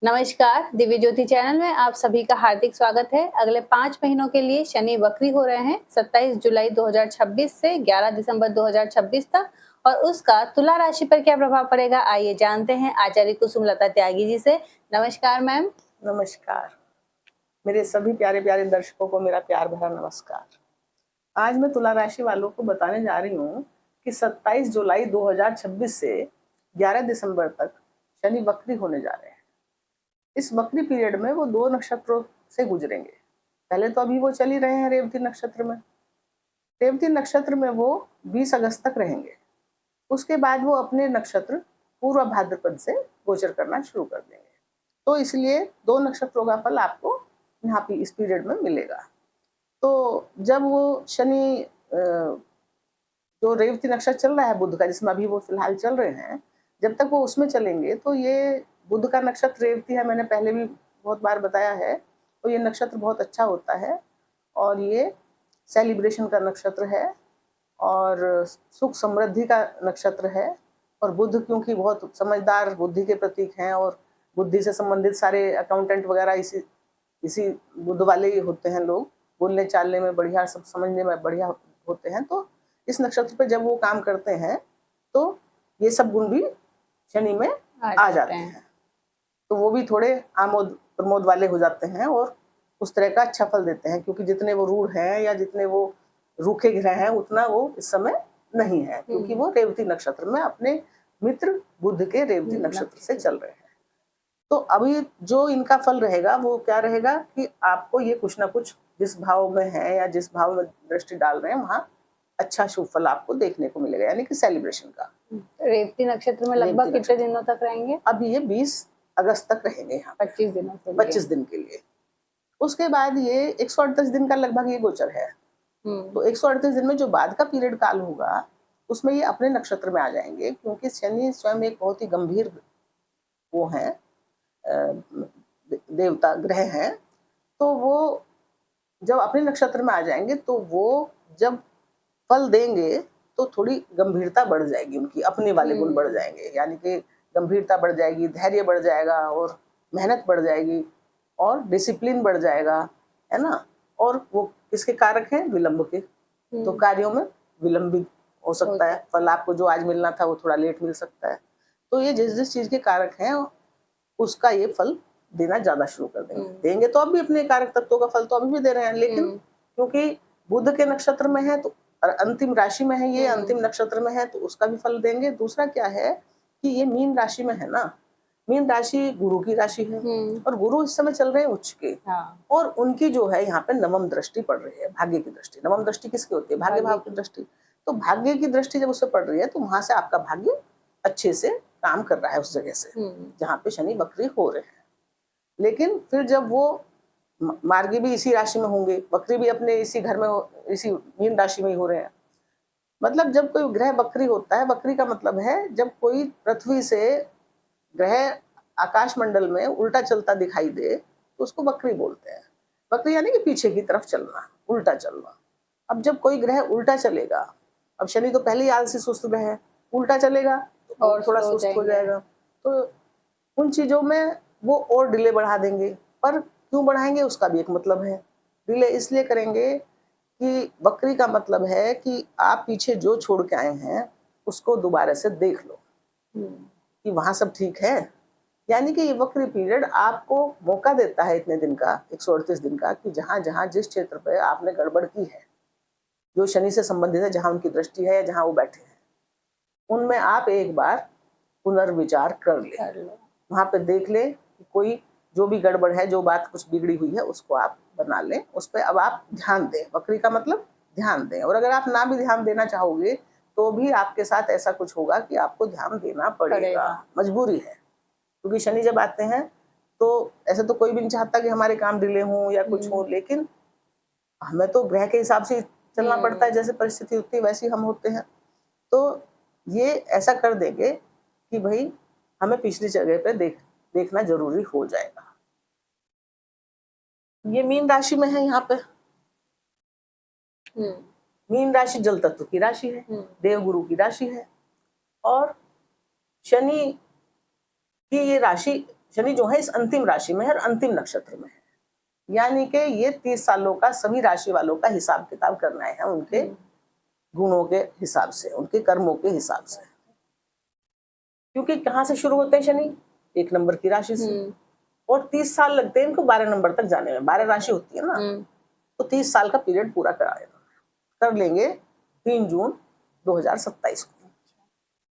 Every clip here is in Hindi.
नमस्कार, दिव्य ज्योति चैनल में आप सभी का हार्दिक स्वागत है। अगले 5 महीनों के लिए शनि वक्री हो रहे हैं 27 जुलाई 2026 से 11 दिसंबर 2026 तक और उसका तुला राशि पर क्या प्रभाव पड़ेगा, आइए जानते हैं आचार्य कुसुम लता त्यागी जी से। नमस्कार मैम। नमस्कार, मेरे सभी प्यारे प्यारे दर्शकों को मेरा प्यार भरा नमस्कार। आज मैं तुला राशि वालों को बताने जा रही हूँ कि 27 जुलाई 2026 से 11 दिसंबर तक शनि वक्री होने जा रहे हैं। इस वक्री पीरियड में वो 2 नक्षत्रों से गुजरेंगे। पहले तो अभी वो चल ही रहे हैं रेवती नक्षत्र में। रेवती नक्षत्र में वो 20 अगस्त तक रहेंगे। उसके बाद वो अपने नक्षत्र पूर्व भाद्रपद से गोचर करना शुरू कर देंगे। तो इसलिए 2 नक्षत्रों का फल आपको यहाँ पे इस पीरियड में मिलेगा। तो जब वो शनि जो रेवती नक्षत्र चल रहा है बुध का, जिसमें अभी वो फिलहाल चल रहे हैं, जब तक वो उसमें चलेंगे तो ये बुध का नक्षत्र रेवती है, मैंने पहले भी बहुत बार बताया है। तो ये नक्षत्र बहुत अच्छा होता है और ये सेलिब्रेशन का नक्षत्र है और सुख समृद्धि का नक्षत्र है। और बुध क्योंकि बहुत समझदार बुद्धि के प्रतीक हैं और बुद्धि से संबंधित सारे अकाउंटेंट वगैरह इसी बुध वाले ही होते हैं। लोग बोलने चालने में बढ़िया, सब समझने में बढ़िया होते हैं। तो इस नक्षत्र पे जब वो काम करते हैं तो ये सब गुण भी शनि में आ जाते हैं। तो वो भी थोड़े आमोद प्रमोद वाले हो जाते हैं और उस तरह का अच्छा फल देते हैं, क्योंकि जितने वो रूढ़ हैं या जितने वो रूखे ग्रह हैं उतना वो इस समय नहीं है, क्योंकि वो रेवती नक्षत्र में अपने मित्र बुध के रेवती नक्षत्र से चल रहे हैं। तो अभी जो इनका फल रहेगा वो क्या रहेगा कि आपको ये कुछ ना कुछ जिस भाव में है या जिस भाव में दृष्टि डाल रहे हैं वहां अच्छा शुभ फल आपको देखने को मिलेगा, यानी कि सेलिब्रेशन का। रेवती नक्षत्र में लगभग कितने दिनों तक रहेंगे? अब ये 20 अगस्त तक रहेंगे यहाँ 25 दिनों के लिए। 25 दिन के लिए। उसके बाद ये 138 दिन का लगभग ये गोचर है। तो 138 दिन में जो बाद का पीरियड काल होगा उसमें ये अपने नक्षत्र में आ जाएंगे, क्योंकि शनि स्वयं एक बहुत ही गंभीर वो है, देवता ग्रह हैं। तो वो जब अपने नक्षत्र में आ जाएंगे तो वो जब फल देंगे तो थोड़ी गंभीरता बढ़ जाएगी, उनकी अपने वाले गुण बढ़ जाएंगे, यानी कि गंभीरता बढ़ जाएगी, धैर्य बढ़ जाएगा और मेहनत बढ़ जाएगी और डिसिप्लिन बढ़ जाएगा, है ना। और वो किसके कारक हैं? विलंब के। तो कार्यों में विलंब भी हो सकता है, फल आपको जो आज मिलना था वो थोड़ा लेट मिल सकता है। तो ये जिस जिस चीज के कारक हैं उसका ये फल देना ज्यादा शुरू कर देंगे। तो अब भी अपने कारक तत्वों का फल तो अभी भी दे रहे हैं, लेकिन क्योंकि बुध के नक्षत्र में है तो अंतिम राशि में है, ये अंतिम नक्षत्र में है तो उसका भी फल देंगे। दूसरा क्या है कि ये मीन राशि में है ना, मीन राशि गुरु की राशि है और गुरु इस समय चल रहे हैं उच्च के। और उनकी जो है यहाँ पे नवम दृष्टि पड़ रही है, भाग्य की दृष्टि। नवम दृष्टि किसकी होती है? भाग्य भाव की दृष्टि। तो भाग्य की दृष्टि जब उससे पड़ रही है तो वहां से आपका भाग्य अच्छे से काम कर रहा है उस जगह से जहाँ पे शनि वक्री हो रहे हैं। लेकिन फिर जब वो मार्गी भी इसी राशि में होंगे, वक्री भी अपने इसी घर में इसी मीन राशि में ही हो रहे हैं। मतलब जब कोई ग्रह वक्री होता है, वक्री का मतलब है जब कोई पृथ्वी से ग्रह आकाश मंडल में उल्टा चलता दिखाई दे तो उसको वक्री बोलते हैं। वक्री यानी कि पीछे की तरफ चलना, उल्टा चलना। अब जब कोई ग्रह उल्टा चलेगा, अब शनि तो पहले ही आलसी सुस्त ग्रह है, उल्टा चलेगा तो और थोड़ा सुस्त हो जाएगा। तो उन चीजों में वो और डिले बढ़ा देंगे। पर क्यों बढ़ाएंगे उसका भी एक मतलब है। डिले इसलिए करेंगे कि वक्री का मतलब है कि आप पीछे जो छोड़ के आए हैं उसको दोबारा से देख लो कि वहां सब ठीक है। यानी कि ये वक्री पीरियड आपको मौका देता है इतने दिन का, 138 दिन का, कि जहां जहां जिस क्षेत्र पे आपने गड़बड़ की है, जो शनि से संबंधित है, जहां उनकी दृष्टि है या जहां वो बैठे हैं, उनमें आप एक बार पुनर्विचार कर ले, वहां पे देख ले कि कोई जो भी गड़बड़ है, जो बात कुछ बिगड़ी हुई है उसको आप बना लें, उस पर अब आप ध्यान दें। वक्री का मतलब ध्यान दें। और अगर आप ना भी ध्यान देना चाहोगे तो भी आपके साथ ऐसा कुछ होगा कि आपको ध्यान देना पड़ेगा, मजबूरी है। क्योंकि शनि जब आते हैं तो ऐसे तो कोई भी नहीं चाहता कि हमारे काम डिले हों या कुछ हो, लेकिन हमें तो ग्रह के हिसाब से चलना पड़ता है, जैसे परिस्थिति होती है वैसे हम होते हैं। तो ये ऐसा कर देंगे कि भाई हमें पिछली जगह पे देखना जरूरी हो जाएगा। ये मीन राशि में है, यहाँ पे मीन राशि जल तत्व की राशि है, देवगुरु की राशि है। और शनि की ये राशि शनि जो है इस अंतिम राशि में है और अंतिम नक्षत्र में है, यानी कि ये 30 सालों का सभी राशि वालों का हिसाब किताब करना है उनके गुणों के हिसाब से, उनके कर्मों के हिसाब से। क्योंकि कहाँ से शुरू होते हैं शनि? 1 नंबर की राशि से, और 30 साल लगते हैं इनको 12 नंबर तक जाने में। 12 राशि होती है ना, तो 30 साल का पीरियड पूरा कर लेंगे 3 जून 2027 को।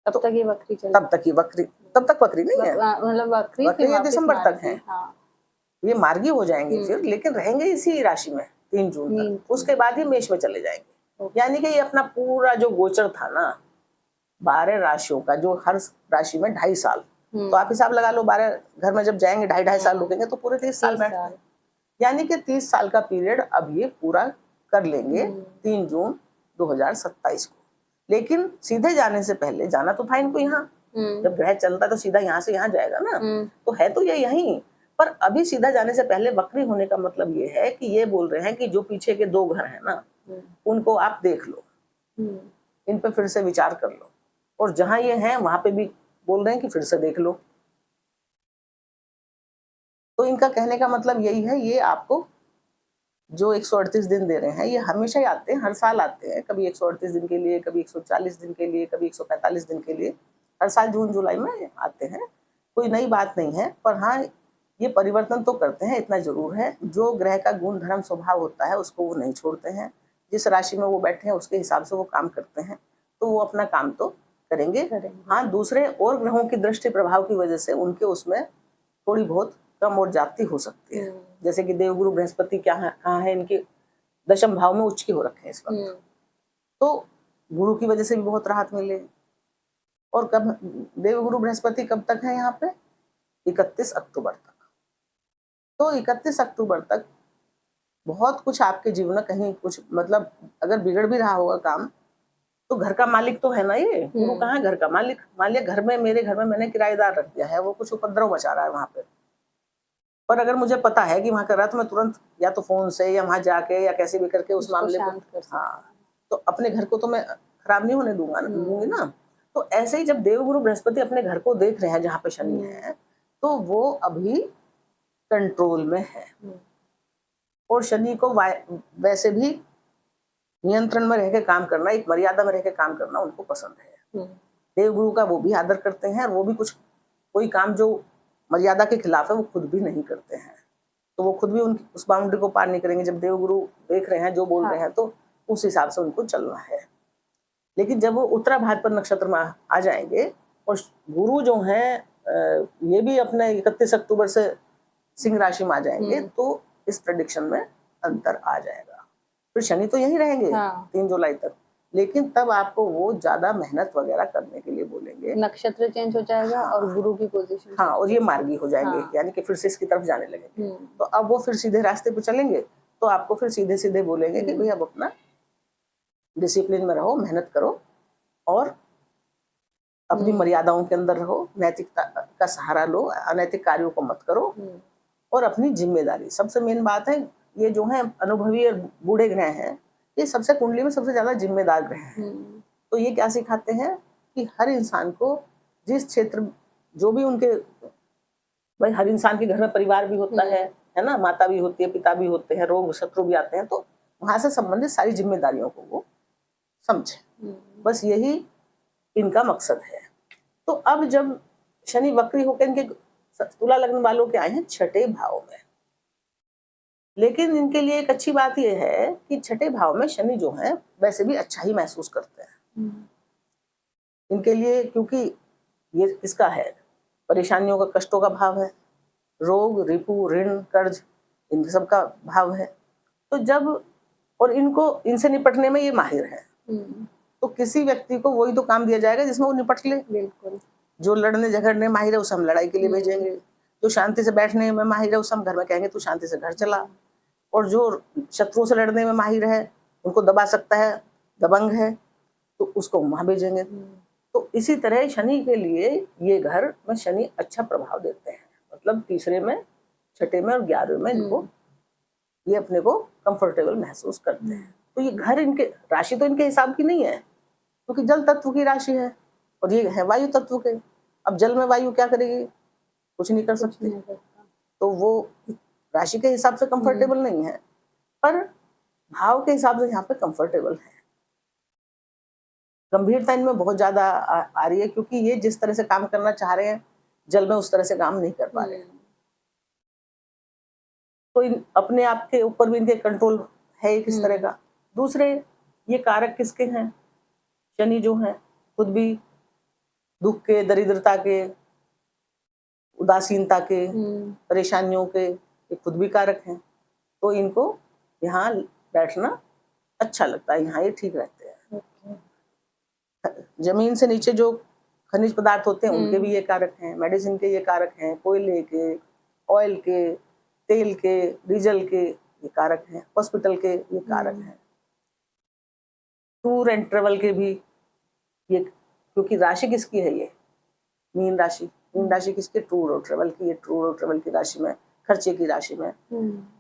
तब तक ये वक्री चल, तब तक वक्री नहीं है, मतलब वक्री ये दिसंबर तक है। हाँ। ये मार्गी हो जाएंगे फिर, लेकिन रहेंगे इसी राशि में 3 जून तक। उसके बाद ही मेष में चले जाएंगे। यानी कि ये अपना पूरा जो गोचर था ना 12 राशियों का, जो हर राशि में 2.5 साल, तो आप हिसाब लगा लो 12 घर में जब जाएंगे 2.5 साल रुकेंगे तो पूरे 30 साल बैठते हैं। यानी कि 30 साल का पीरियड अब ये पूरा कर लेंगे 3 जून 2027 को। लेकिन सीधे जाने से पहले, जाना तो था इनको यहाँ, जब ग्रह चलता तो सीधा यहाँ से यहाँ जाएगा ना, तो है तो ये यहीं, पर अभी सीधा जाने से पहले वक्री होने का मतलब ये है कि ये बोल रहे हैं कि जो पीछे के 2 घर हैं ना, उनको आप देख लो, इन पे फिर से विचार कर लो, और जहां ये हैं वहां पे भी बोल रहे हैं कि फिर से देख लो। तो इनका कहने का मतलब यही है, ये आपको जो 138 दिन दे रहे हैं ये हमेशा ही आते हैं, हर साल आते हैं, कभी 138 दिन के लिए, कभी 140 दिन के लिए, कभी 145 दिन के लिए, हर साल जून जुलाई में आते हैं। कोई नई बात नहीं है, पर हाँ ये परिवर्तन तो करते हैं, इतना जरूर है। जो ग्रह का गुण धर्म स्वभाव होता है उसको वो नहीं छोड़ते हैं। जिस राशि में वो बैठे हैं उसके हिसाब से वो काम करते हैं, तो वो अपना काम तो करेंगे। हाँ, दूसरे और ग्रहों की दृष्टि प्रभाव की वजह से उनके उसमें थोड़ी बहुत कम और जाती हो सकती है। जैसे कि देवगुरु बृहस्पति कहाँ है, इनके 10म भाव में उच्च के हो रखे हैं इस वक्त, तो गुरु की वजह से भी बहुत राहत मिलेगी। और कब देवगुरु बृहस्पति कब तक है यहाँ पे? 31 अक्टूबर तक। तो 31 अक्टूबर तक बहुत कुछ आपके जीवन में कहीं कुछ, मतलब अगर बिगड़ भी रहा होगा काम, तो घर का मालिक तो है ना ये गुरु, कहाँ है घर का मालिक? मान लिया घर में, मेरे घर में मैंने किराएदार रख दिया है, वो कुछ उपद्रव मचा रहा है वहां पे, पर अगर मुझे पता है कि वहां कर रहा है तो मैं तुरंत या तो फोन से या वहां जाके या कैसे भी करके उस मामले को, हाँ, तो अपने घर को तो मैं खराब नहीं होने दूंगी ना। तो ऐसे ही जब देवगुरु बृहस्पति अपने घर को देख रहे हैं जहाँ पे शनि है, तो वो अभी कंट्रोल में है। और शनि को वैसे भी नियंत्रण में रह के काम करना, एक मर्यादा में रह के काम करना उनको पसंद है। देवगुरु का वो भी आदर करते हैं, और वो भी कुछ कोई काम जो मर्यादा के खिलाफ है वो खुद भी नहीं करते हैं, तो वो खुद भी उनकी उस बाउंड्री को पार नहीं करेंगे। जब देवगुरु देख रहे हैं, जो बोल रहे हैं, तो उस हिसाब से उनको चलना है। लेकिन जब वो उत्तरा भाद्रपद नक्षत्र में आ जाएंगे, और गुरु जो है ये भी अपने 31 अक्टूबर से सिंह राशि में आ जाएंगे, तो इस प्रेडिक्शन में अंतर आ जाएगा। फिर शनि तो यहीं रहेंगे 3 जुलाई तक, लेकिन तब आपको वो ज्यादा मेहनत वगैरह करने के लिए बोलेंगे। नक्षत्र चेंज हो जाएगा, और गुरु की पोजीशन, हाँ, और ये मार्गी हो जाएंगे, यानी कि फिर से इसकी तरफ जाने लगेंगे। तो अब वो फिर सीधे रास्ते पे चलेंगे, तो आपको फिर सीधे सीधे बोलेंगे कि भाई अब अपना डिसिप्लिन में रहो, मेहनत करो, और अपनी मर्यादाओं के अंदर रहो, नैतिकता का सहारा लो, अनैतिक कार्यों को मत करो, और अपनी जिम्मेदारी। सबसे मेन बात है, ये जो है अनुभवी और बूढ़े ग्रह हैं, ये सबसे कुंडली में सबसे ज्यादा जिम्मेदार ग्रह हैं। तो ये क्या सिखाते हैं कि हर इंसान को जिस क्षेत्र, जो भी उनके, भाई हर इंसान के घर में परिवार भी होता है ना, माता भी होती है, पिता भी होते हैं, रोग शत्रु भी आते हैं, तो वहां से संबंधित सारी जिम्मेदारियों को वो समझे। बस यही इनका मकसद है। तो अब जब शनि वक्री होकर इनके तुला लग्न वालों के आए हैं 6ठे भाव में, लेकिन इनके लिए एक अच्छी बात यह है कि 6ठे भाव में शनि जो है वैसे भी अच्छा ही महसूस करते हैं इनके लिए, क्योंकि ये किसका है? परेशानियों का, कष्टों का भाव है, रोग, रिपु, ऋण, कर्ज, इन सब का भाव है। तो जब, और इनको इनसे निपटने में ये माहिर है, तो किसी व्यक्ति को वही तो काम दिया जाएगा जिसमें वो निपट ले। बिल्कुल। जो लड़ने झगड़ने माहिर है उसे हम लड़ाई के लिए भेजेंगे, जो शांति से बैठने में माहिर है उसे हम घर में कहेंगे तू शांति से घर चला, और जो शत्रुओं से लड़ने में माहिर है, उनको दबा सकता है, दबंग है, तो उसको वहां भेजेंगे। तो इसी तरह शनि के लिए ये घर में शनि अच्छा प्रभाव देते हैं, मतलब तीसरे में, 6ठे में और 11वें में इनको, ये अपने को कंफर्टेबल महसूस करते हैं। तो ये घर, इनके राशि तो इनके हिसाब की नहीं है, क्योंकि जल तत्व की राशि है, और ये है वायु तत्व के। अब जल में वायु क्या करेगी? कुछ नहीं कर कुछ सकते। नहीं करता। तो वो राशि के हिसाब से कंफर्टेबल नहीं है, पर भाव के हिसाब से यहाँ पे कंफर्टेबल है। गंभीरता इनमें बहुत ज्यादा आ रही है, क्योंकि ये जिस तरह से काम करना चाह रहे हैं जल में, उस तरह से काम नहीं कर पा रहे हैं। तो अपने आप के ऊपर भी इनके कंट्रोल है किस तरह का। दूसरे ये कारक किसके हैं, शनि जो है खुद भी दुख के, दरिद्रता के, उदासीनता के, परेशानियों के ये खुद भी कारक हैं। तो इनको यहाँ बैठना अच्छा लगता है, यहाँ ये ठीक रहते हैं। जमीन से नीचे जो खनिज पदार्थ होते हैं उनके भी ये कारक हैं, मेडिसिन के ये कारक हैं, कोयले के, ऑयल के, तेल के, डीजल के ये कारक हैं, हॉस्पिटल के ये कारक हैं, टूर एंड ट्रेवल के भी ये, क्योंकि राशि किसकी है ये, मीन राशि। मीन राशि किसकी, टूर और ट्रेवल की। ये टूर और ट्रेवल की राशि में, खर्चे की राशि में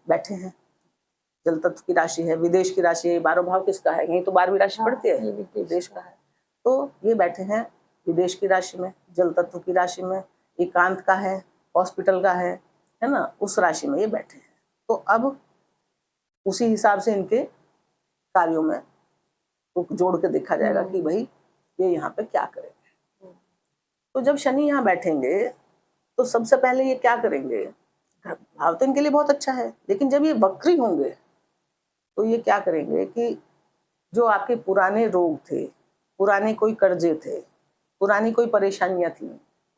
बैठे हैं। जल तत्व की राशि है, विदेश की राशि है। 12 भाव किसका है, यही तो 12वीं राशि पड़ती है, विदेश का है। तो ये बैठे हैं विदेश की राशि में, जल तत्व की राशि में, एकांत का है, हॉस्पिटल का है ना, उस राशि में ये बैठे हैं। तो अब उसी हिसाब से इनके कार्यों में तो जोड़ के देखा जाएगा कि भाई ये यहाँ पे क्या करेंगे। तो जब शनि यहाँ बैठेंगे तो सबसे पहले ये क्या करेंगे, भाव तो इनके लिए बहुत अच्छा है, लेकिन जब ये वक्री होंगे तो ये क्या करेंगे कि जो आपके पुराने रोग थे, पुराने कोई कर्जे थे, पुरानी कोई परेशानियां थी,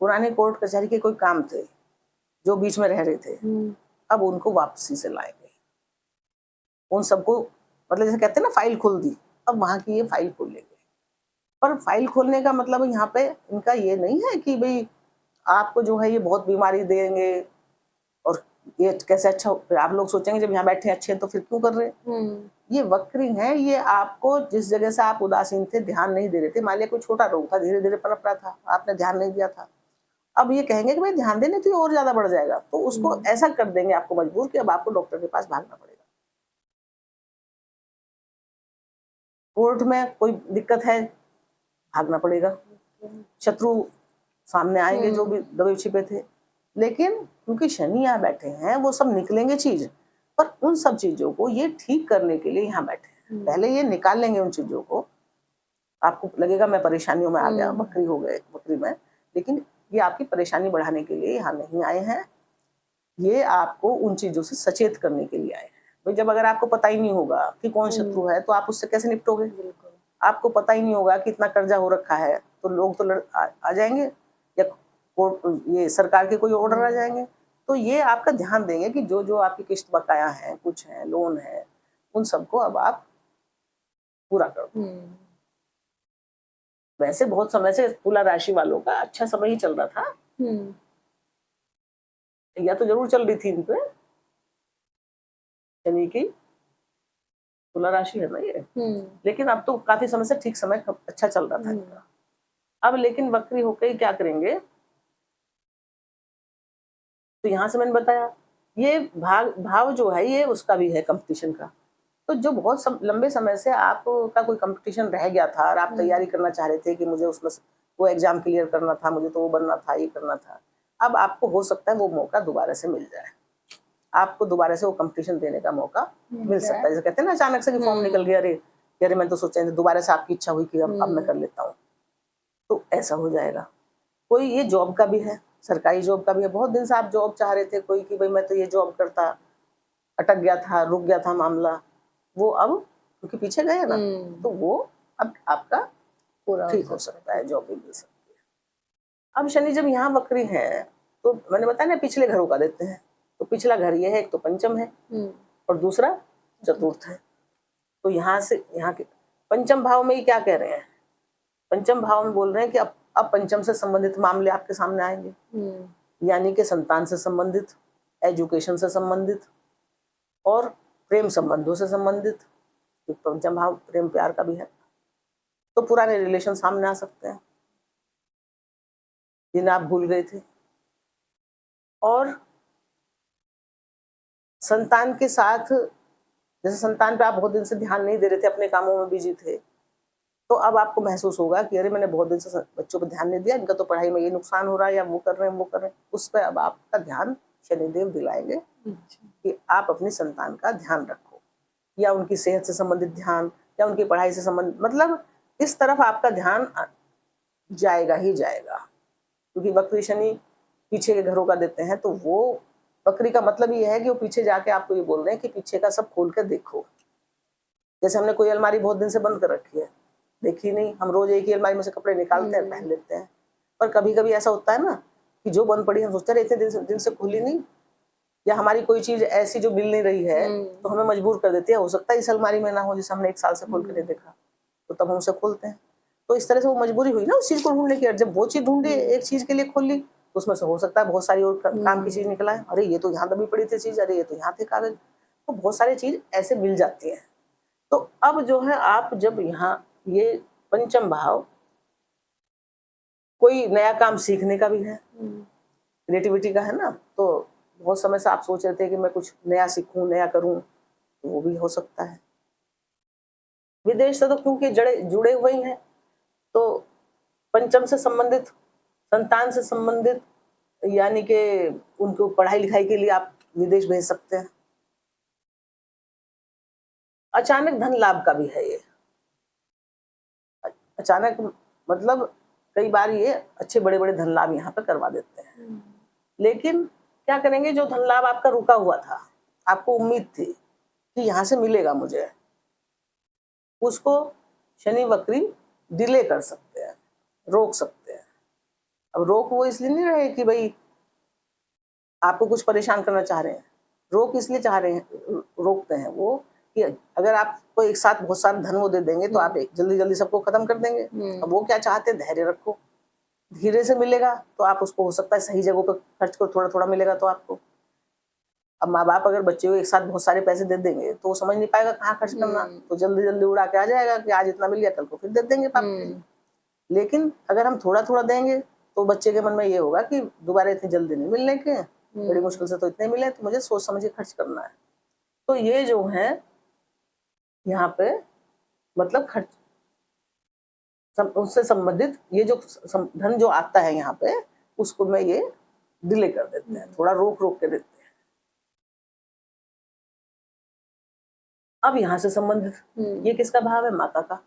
पुराने कोर्ट कचहरी के कोई काम थे जो बीच में रह रहे थे, अब उनको वापसी से लाएंगे। उन सबको, मतलब जैसे कहते हैं ना फाइल खोल दी, अब वहां की ये फाइल खोल लेंगे। पर फाइल खोलने का मतलब यहाँ पे इनका ये नहीं है कि भाई आपको जो है ये बहुत बीमारी देंगे और ये कैसे अच्छा, आप लोग सोचेंगे जब यहाँ बैठे अच्छे हैं तो फिर क्यों कर रहे हैं। ये वक्री है, ये आपको जिस जगह से आप उदासीन थे, ध्यान नहीं दे रहे थे, मान लिया कोई छोटा रोग था, धीरे धीरे पनप रहा था, आपने ध्यान नहीं दिया था, अब ये कहेंगे कि भाई ध्यान देने तो ये और ज्यादा बढ़ जाएगा, तो उसको ऐसा कर देंगे आपको मजबूर कि अब आपको डॉक्टर के पास भागना पड़ेगा। कोर्ट में कोई दिक्कत है, भागना पड़ेगा, शत्रु सामने आएंगे जो भी दबे छिपे थे। लेकिन क्योंकि शनि यहाँ बैठे हैं, वो सब निकलेंगे चीज, पर उन सब चीजों को ये ठीक करने के लिए यहाँ बैठे हैं। पहले ये निकाल लेंगे उन चीजों को, आपको लगेगा मैं परेशानियों में आ गया, बकरी हो गए बकरी में, लेकिन ये आपकी परेशानी बढ़ाने के लिए यहाँ नहीं आए हैं, ये आपको उन चीजों से सचेत करने के लिए आए हैं। भाई जब अगर आपको पता ही नहीं होगा कि कौन शत्रु है तो आप उससे कैसे निपटोगे। आपको पता ही नहीं होगा कि इतना कर्जा हो रखा है तो लोग तो आ जाएंगे, या कोर्ट, ये सरकार के कोई ऑर्डर आ जाएंगे। तो ये आपका ध्यान देंगे कि जो जो आपकी किस्त बकाया है, कुछ है, लोन है, उन सबको अब आप पूरा कर दो। वैसे बहुत समय से तुला राशि वालों का अच्छा समय ही चल रहा था, या तो जरूर चल रही थी इन पे शनि की, तुला राशि है ना ये, लेकिन अब तो काफी समय से ठीक समय अच्छा चल रहा था इनका। अब लेकिन वक्री होकर क्या करेंगे, तो यहां से मैंने बताया ये भाव जो है ये उसका भी है कंपटीशन का। तो जो बहुत लंबे समय से आपका कोई कंपटीशन रह गया था और आप तैयारी करना चाह रहे थे कि मुझे उसमें वो एग्जाम क्लियर करना था, मुझे तो वो बनना था, ये करना था, अब आपको हो सकता है वो मौका दोबारा से मिल जाए, आपको दोबारा से वो कंपटीशन देने का मौका मिल सकता है। जैसे कहते हैं ना अचानक से फॉर्म निकल गया, अरे मैं तो सोचा दोबारा से आपकी इच्छा हुई कि अब मैं कर लेता हूँ, तो ऐसा हो जाएगा। कोई ये जॉब का भी है, सरकारी जॉब का भी है, बहुत दिन से आप जॉब चाह रहे थे कोई कि भाई मैं तो ये जॉब करता, अटक गया था, रुक गया था मामला, वो अब क्योंकि पीछे गए ना, तो वो अब आपका पूरा ठीक हो सकता है, जॉब भी मिल सकती है। अब शनि जब यहाँ वक्री है तो मैंने बताया ना पिछले घरों का देते हैं, तो पिछला घर ये है, एक तो पंचम है और दूसरा चतुर्थ है। तो यहाँ से यहाँ के पंचम भाव में ही क्या कह रहे हैं, पंचम भाव में बोल रहे हैं कि अब पंचम से संबंधित मामले आपके सामने आएंगे, यानी कि संतान से संबंधित, एजुकेशन से संबंधित और प्रेम संबंधों से संबंधित। पंचम भाव प्रेम प्यार का भी है, तो पुराने रिलेशन सामने आ सकते हैं जिन्हें आप भूल गए थे। और संतान के साथ, जैसे संतान पे आप बहुत दिन से ध्यान नहीं दे रहे थे, अपने कामों में बिजी थे, तो अब आपको महसूस होगा कि अरे मैंने बहुत दिन से बच्चों पर ध्यान नहीं दिया, इनका तो पढ़ाई में ये नुकसान हो रहा है, या वो कर रहे हैं वो कर रहे हैं। उस पर अब आपका ध्यान शनिदेव दिलाएंगे कि आप अपनी संतान का ध्यान रखो, या उनकी सेहत से संबंधित ध्यान, या उनकी पढ़ाई से संबंधित, मतलब इस तरफ आपका ध्यान जाएगा ही जाएगा। क्योंकि वक्री शनि पीछे के घरों का देते हैं, तो वो वक्री का मतलब ये है कि वो पीछे जाके आपको ये बोल रहे हैं कि पीछे का सब खोल कर देखो। जैसे हमने कोई अलमारी बहुत दिन से बंद कर रखी है, देखी नहीं, हम रोज एक ही अलमारी में से कपड़े निकालते हैं, पहन लेते हैं, पर कभी कभी ऐसा होता है ना कि जो बंद पड़ी हम सोचते हैं इतने दिन से खुली नहीं, या हमारी कोई चीज ऐसी जो मिल नहीं रही है तो हमें मजबूर कर देती है, हो सकता है इस अलमारी में ना हो जिसे हमने 1 साल से खोल कर नहीं देखा, तो तब हम उसे खोलते हैं। तो इस तरह से वो मजबूरी हुई ना उस चीज को ढूंढने की। जब वो चीज ढूंढी एक चीज के लिए खोल ली, तो उसमें से हो सकता है बहुत सारी और काम की चीज निकला है, अरे ये तो यहाँ दबी पड़ी थी चीज, अरे ये तो यहाँ थे कागज, तो बहुत सारी चीज ऐसे मिल जाती है। तो अब जो है आप जब यहाँ ये पंचम भाव कोई नया काम सीखने का भी है, क्रिएटिविटी का है ना, तो बहुत समय से आप सोच रहे थे कि मैं कुछ नया सीखूं, नया करूं, तो वो भी हो सकता है। विदेश से तो क्योंकि जुड़े हुए ही हैं, तो पंचम से संबंधित, संतान से संबंधित, यानी कि उनको पढ़ाई लिखाई के लिए आप विदेश भेज सकते हैं। अचानक धन लाभ का भी है ये, अचानक मतलब कई बार ये अच्छे बड़े बड़े धन लाभ यहाँ पे करवा देते हैं। लेकिन क्या करेंगे, जो धन लाभ आपका रुका हुआ था, आपको उम्मीद थी कि यहाँ से मिलेगा मुझे, उसको शनि वक्री डिले कर सकते हैं, रोक सकते हैं। अब रोक वो इसलिए नहीं रहे कि भाई आपको कुछ परेशान करना चाह रहे हैं, रोक इसलिए चाह रहे हैं, रोकते हैं वो कि अगर आपको एक साथ बहुत सारा धन वो दे देंगे तो आप जल्दी जल्दी सबको खत्म कर देंगे। अब वो क्या चाहते हैं, धैर्य रखो, धीरे से मिलेगा तो आप उसको हो सकता है सही जगह पर खर्च करो, थोड़ा थोड़ा मिलेगा तो आपको। अब माँ बाप अगर बच्चे को एक साथ बहुत सारे पैसे दे देंगे तो वो समझ नहीं पाएगा कहाँ खर्च करना, तो जल्दी जल्दी उड़ा के आ जाएगा कि आज इतना मिल गया कल को फिर दे देंगे पापा। लेकिन अगर हम थोड़ा थोड़ा देंगे तो बच्चे के मन में ये होगा कि दोबारा इतनी जल्दी नहीं मिलने के, बड़ी मुश्किल से तो इतने मिले, तो मुझे सोच समझ के खर्च करना है। तो ये जो है यहाँ पे मतलब खर्च उससे संबंधित ये जो धन जो आता है यहाँ पे, उसको में ये डिले कर देते हैं, थोड़ा रोक रोक के देते हैं। अब यहाँ से संबंधित ये किसका भाव है, माता का,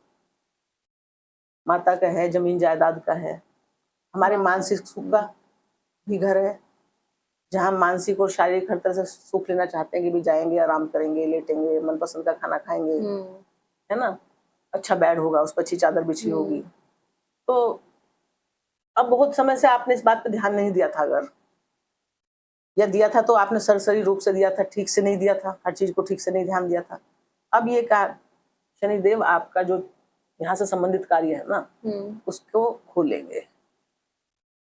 माता का है, जमीन जायदाद का है, हमारे मानसिक सुख का भी घर है, जहाँ मानसिक और शारीरिक हर तरह से सुख लेना चाहते हैं कि भी जाएंगे, आराम करेंगे, लेटेंगे, मनपसंद का खाना खाएंगे, है ना, अच्छा बेड होगा, उस पर अच्छी चादर बिछी होगी। तो अब बहुत समय से आपने इस बात पर ध्यान नहीं दिया था, अगर या दिया था तो आपने सरसरी रूप से दिया था, ठीक से नहीं दिया था, हर चीज को ठीक से नहीं ध्यान दिया था। अब ये शनिदेव आपका जो यहाँ से संबंधित कार्य है ना, उसको खोलेंगे,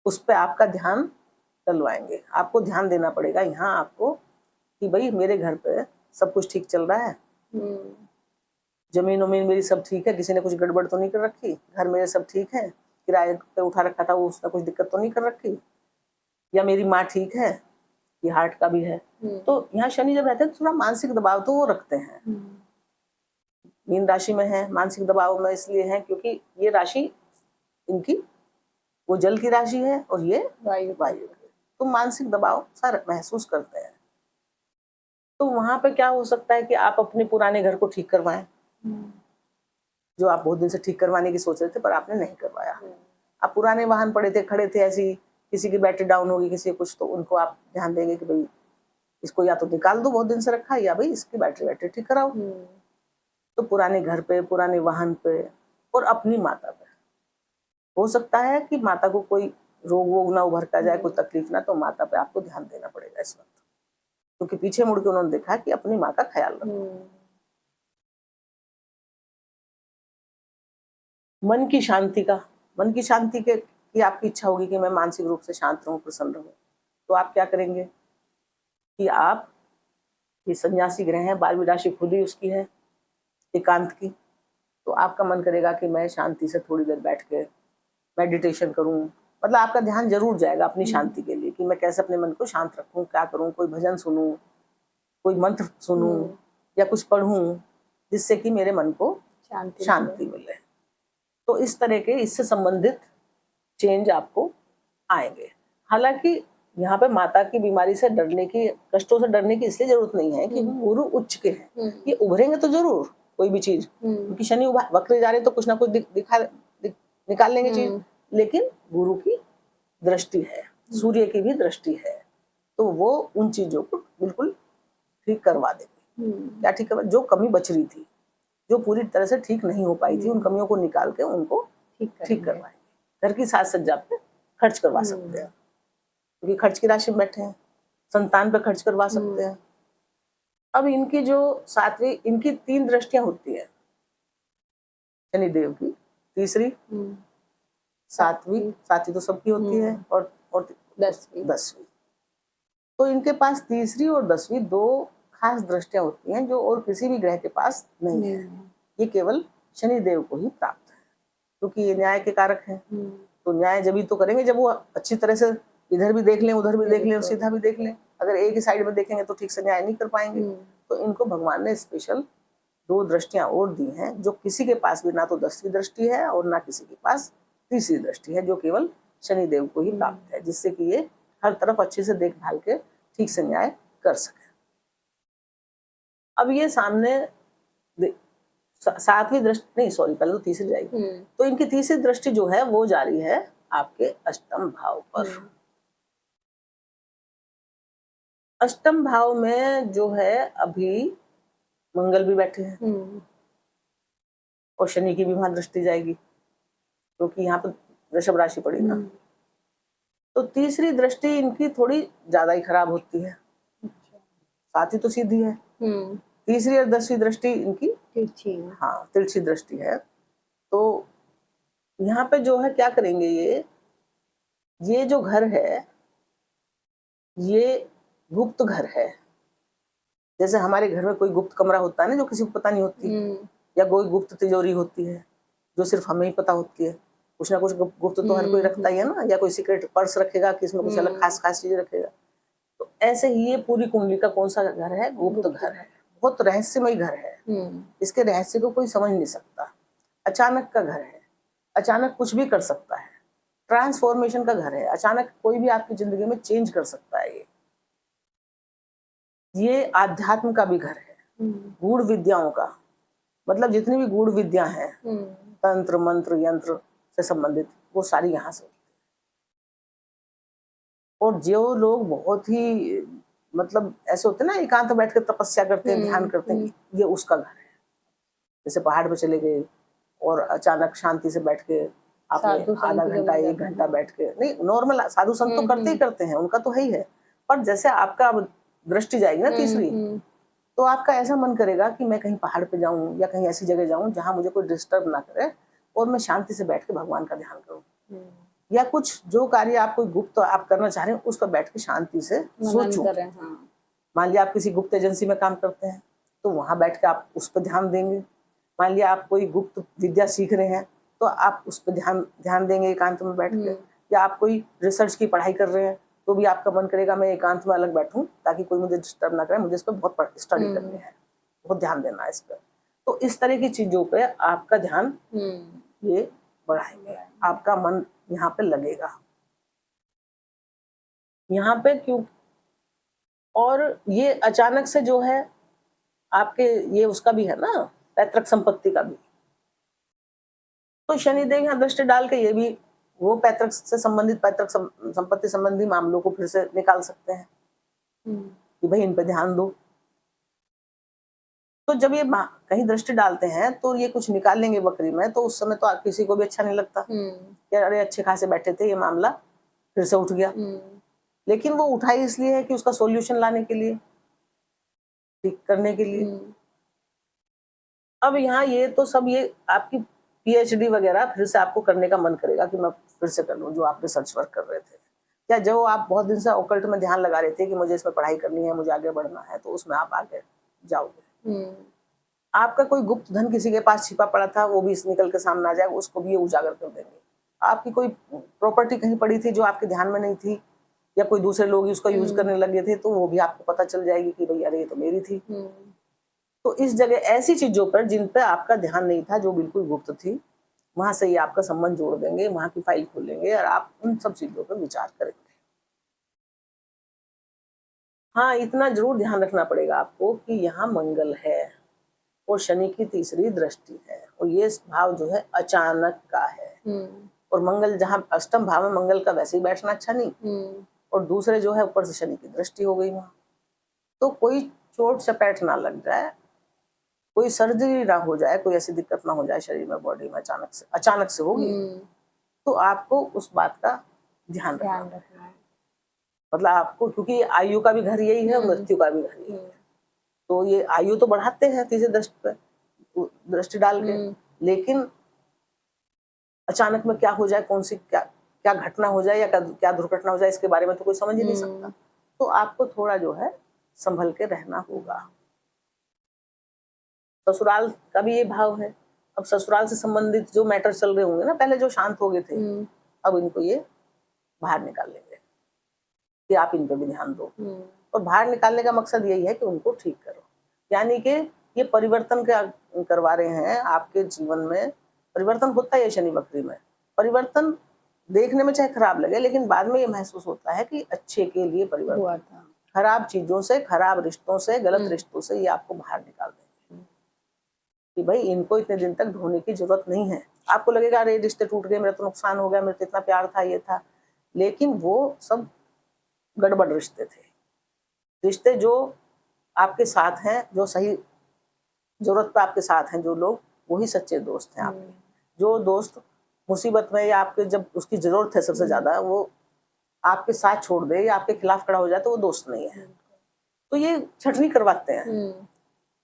उस पर आपका ध्यान डलवाएंगे। आपको ध्यान देना पड़ेगा यहाँ आपको कि भाई मेरे घर पे सब कुछ ठीक चल रहा है, जमीन उमीन मेरी सब ठीक है, किसी ने कुछ गड़बड़ तो नहीं कर रखी, घर मेरे सब ठीक है, किराए पे उठा रखा था वो उसने कुछ दिक्कत तो नहीं कर रखी, या मेरी माँ ठीक है, ये हार्ट का भी है। तो यहाँ शनि जब रहते हैं तो थोड़ा मानसिक दबाव तो वो रखते हैं। मीन राशि में है, मानसिक दबाव में इसलिए है क्योंकि ये राशि इनकी वो जल की राशि है और ये वायु की, तो मानसिक दबाव सारा महसूस करते हैं। तो वहां पे क्या हो सकता है कि आप अपने पुराने घर को ठीक करवाएं, जो आप बहुत दिन से ठीक करवाने की सोच रहे थे पर आपने नहीं करवाया। आप पुराने वाहन पड़े थे, खड़े थे, ऐसी किसी की बैटरी डाउन होगी, किसी कुछ, तो उनको आप ध्यान देंगे कि भाई इसको या तो निकाल दो बहुत दिन से रखा है, या भाई इसकी बैटरी ठीक कराओ। तो पुराने घर पे, पुराने वाहन पे और अपनी माता पे हो सकता है कि माता को कोई रोग वोग ना उभर का जाए, कोई तकलीफ ना, तो माता पे आपको ध्यान देना पड़ेगा इस वक्त, क्योंकि पीछे मुड़ के उन्होंने देखा कि अपनी माँ का ख्याल रखो। मन की शांति की आपकी इच्छा होगी कि मैं मानसिक रूप से शांत रहूं, प्रसन्न रहूं, तो आप क्या करेंगे कि आप ये सन्यासी ग्रह है, 12वीं राशि खुद ही उसकी है एकांत की, तो आपका मन करेगा कि मैं शांति से थोड़ी देर बैठ के मेडिटेशन करूं, मतलब आपका ध्यान जरूर जाएगा अपनी शांति के लिए कि मैं कैसे अपने मन को शांत रखूं, क्या करूं, कोई भजन सुनूं, कोई मंत्र सुनूं या कुछ पढ़ूं जिससे कि मेरे मन को शांति मिले। तो इस तरह के इससे संबंधित चेंज आपको आएंगे। हालांकि यहाँ पे माता की बीमारी से डरने की, कष्टों से डरने की इसलिए जरूरत नहीं है कि गुरु उच्च के हैं, ये उभरेंगे तो जरूर कोई भी चीज, क्योंकि शनि वक्र जा रहे तो कुछ ना कुछ निकाल लेंगे चीज, लेकिन गुरु की दृष्टि है, सूर्य की भी दृष्टि है, तो वो उन चीजों को बिल्कुल ठीक करवा देंगे। क्या ठीक करवा, जो कमी बच रही थी, जो पूरी तरह से ठीक नहीं हो पाई थी, उन कमियों को निकाल के उनको ठीक करवाएंगे। घर की साज सज्जा पे खर्च करवा सकते हैं, क्योंकि खर्च की राशि में बैठे हैं, संतान पे खर्च करवा सकते हैं। अब इनकी जो सातवीं, इनकी 3 दृष्टियां होती है शनिदेव की, तीसरी, सातवीं तो सबकी होती है, और 10वीं। तो इनके पास तीसरी और 10वीं 2 खास दृष्टियां होती हैं जो और किसी भी ग्रह के पास नहीं है। ये केवल शनिदेव को ही प्राप्त है, क्योंकि ये न्याय के कारक हैं। तो न्याय जब ही तो करेंगे जब वो अच्छी तरह से इधर भी देख लें, उधर भी देख लें और सीधा भी देख लें। अगर एक ही साइड में देखेंगे तो ठीक से न्याय नहीं कर पाएंगे। तो इनको भगवान ने स्पेशल 2 दृष्टियां और दी हैं, जो किसी के पास भी ना तो 10वीं दृष्टि है और ना किसी के पास तीसरी दृष्टि है, जो केवल शनिदेव को ही प्राप्त है, जिससे कि ये हर तरफ अच्छे से देखभाल के ठीक से न्याय कर सके। अब ये सामने 7वीं दृष्टि, नहीं सॉरी, पहले तो तीसरी जाएगी। तो इनकी तीसरी दृष्टि जो है वो जा रही है आपके अष्टम भाव पर। अष्टम भाव में जो है अभी मंगल भी बैठे हैं और शनि की भी वहां दृष्टि जाएगी, क्योंकि यहाँ पर वृषभ राशि पड़ी ना। तो तीसरी दृष्टि इनकी थोड़ी ज्यादा ही खराब होती है। 7वीं तो सीधी है, तीसरी और 10वीं दृष्टि इनकी तिरछी, हाँ तिरछी दृष्टि है। तो यहाँ पे जो है क्या करेंगे, ये जो घर है ये गुप्त घर है। जैसे हमारे घर में कोई गुप्त कमरा होता है ना, जो किसी को पता नहीं होती, या कोई गुप्त तिजोरी होती है जो सिर्फ हमें ही पता होती है। कुछ ना कुछ गुप्त तो हर कोई रखता ही है ना, या कोई सीक्रेट पर्स रखेगा कि इसमें कुछ अलग खास खास चीजें रखेगा। तो ऐसे ही ये पूरी कुंडली का कौन सा घर है, गुप्त घर है, बहुत रहस्यमय घर है। इसके रहस्य को कोई समझ नहीं सकता। अचानक का घर है, अचानक कुछ भी कर सकता है, ट्रांसफॉर्मेशन का घर है, अचानक कोई भी आपकी जिंदगी में चेंज कर सकता है। ये आध्यात्म का भी घर है, गूढ़ विद्याओं का, मतलब जितनी भी गूढ़ विद्या हैं, तंत्र मंत्र यंत्र से संबंधित, वो सारी यहाँ से। और जो लोग बहुत ही मतलब ऐसे होते हैं ना, एकांत बैठ कर तपस्या करते हैं, ध्यान करते हैं, ये उसका घर है। जैसे पहाड़ पे चले गए और अचानक शांति से बैठ के आपने आधा घंटा 1 घंटा बैठ के, नहीं नॉर्मल साधु संत तो करते ही करते हैं, उनका तो है ही है। पर जैसे आपका दृष्टि जाएगी ना तीसरी, तो आपका ऐसा मन करेगा कि मैं कहीं पहाड़ पे जाऊं या कहीं ऐसी जगह जाऊं जहां मुझे कोई डिस्टर्ब ना करे और मैं शांति से बैठ के भगवान का ध्यान करूं, या कुछ जो कार्य आप कोई गुप्त आप करना चाह रहे हैं उस पर बैठ के शांति से सोचो। मान लिया आप किसी गुप्त एजेंसी में काम करते हैं तो वहां बैठ के आप उस पर ध्यान देंगे। मान लिया आप कोई गुप्त विद्या सीख रहे हैं तो आप उस पर ध्यान देंगे एकांत में बैठ के। या आप कोई रिसर्च की पढ़ाई कर रहे हैं तो भी आपका मन करेगा मैं एकांत में अलग बैठूं ताकि कोई मुझे डिस्टर्ब ना करे, मुझे इस पर बहुत स्टडी करनी है, बहुत ध्यान देना है इस पर। तो इस तरह की चीजों पे आपका ध्यान ये बढ़ाएंगे, आपका मन यहाँ पे लगेगा यहाँ पे। क्यों? और ये अचानक से जो है आपके ये उसका भी है ना, पैतृक संपत्ति का भी, तो शनिदेव यहाँ दृष्टि डाल के ये भी वो पैतृक से संबंधित, पैतृक संपत्ति संबंधी मामलों को फिर से निकाल सकते हैं कि भाई इन पे ध्यान दो। तो जब ये कहीं दृष्टि डालते हैं तो ये कुछ निकाल लेंगे बकरी में, तो उस समय तो किसी को भी अच्छा नहीं लगता कि अरे अच्छे खासे बैठे थे, ये मामला फिर से उठ गया। लेकिन वो उठाई इसलिए है कि उसका सॉल्यूशन लाने के लिए, ठीक करने के लिए। अब यहाँ ये तो सब ये आपकी पीएचडी वगैरह फिर से आपको करने का मन करेगा कि मैं फिर से कर लूं जो आप रिसर्च वर्क कर रहे थे, या जो आप बहुत दिन से ओकल्ट में ध्यान लगा रहे थे कि मुझे इसमें पढ़ाई करनी है, मुझे आगे बढ़ना है, तो उसमें आप आगे जाओगे। आपका कोई गुप्त धन किसी के पास छिपा पड़ा था वो भी निकल के सामने आ जाएगा, उसको भी ये उजागर कर देंगे। आपकी कोई प्रॉपर्टी कहीं पड़ी थी जो आपके ध्यान में नहीं थी, या कोई दूसरे लोग उसका यूज करने लगे थे, तो वो भी आपको पता चल जाएगी कि भाई अरे ये तो मेरी थी। तो इस जगह ऐसी चीजों पर जिन पर आपका ध्यान नहीं था, जो बिल्कुल गुप्त थी, वहां से ये आपका संबंध जोड़ देंगे, वहां की फाइल खोलेंगे और आप उन सब चीजों पर विचार करेंगे। हाँ, इतना जरूर ध्यान रखना पड़ेगा आपको कि यहाँ मंगल है और शनि की तीसरी दृष्टि है और ये भाव जो है अचानक का है। और मंगल जहाँ अष्टम भाव में मंगल का वैसे ही बैठना अच्छा नहीं, और दूसरे जो है ऊपर से शनि की दृष्टि हो गई वहां, तो कोई चोट चपेट ना लग जाए, कोई सर्जरी ना हो जाए, कोई ऐसी दिक्कत ना हो जाए शरीर में, बॉडी में अचानक से होगी, तो आपको उस बात का ध्यान रखना है। मतलब आपको, क्योंकि आयु का भी घर यही है, मृत्यु का भी घर यही है, तो ये आयु तो बढ़ाते हैं तीसरी दृष्टि डाल के, लेकिन अचानक में क्या हो जाए, कौन सी क्या घटना हो जाए या क्या दुर्घटना हो जाए, इसके बारे में तो कोई समझ ही नहीं सकता। तो आपको थोड़ा जो है संभल के रहना होगा। ससुराल का भी ये भाव है। अब ससुराल से संबंधित जो मैटर चल रहे होंगे ना, पहले जो शांत हो गए थे, अब इनको ये बाहर निकाल लेंगे कि आप इन पे भी ध्यान दो। और बाहर निकालने का मकसद यही है कि उनको ठीक करो, यानी कि ये परिवर्तन क्या करवा रहे हैं आपके जीवन में। परिवर्तन होता है शनि वक्री में, परिवर्तन देखने में चाहे खराब लगे, लेकिन बाद में ये महसूस होता है कि अच्छे के लिए परिवर्तन हुआ था। खराब चीजों से, खराब रिश्तों से, गलत रिश्तों से ये आपको बाहर निकाल देंगे कि भाई इनको इतने दिन तक ढोने की जरूरत नहीं है। आपको लगेगा अरे रिश्ते टूट गए, मेरा तो नुकसान हो गया, मेरा तो इतना प्यार था, ये था, लेकिन वो सब गड़बड़ रिश्ते थे। रिश्ते जो आपके साथ हैं, जो सही जरूरत पे आपके साथ हैं जो लोग, वही सच्चे दोस्त हैं आपके। जो दोस्त मुसीबत में या आपके जब उसकी जरूरत है सबसे ज्यादा, वो आपके साथ छोड़ दे या आपके खिलाफ खड़ा हो जाए, तो वो दोस्त नहीं है। तो ये छटनी करवाते हैं।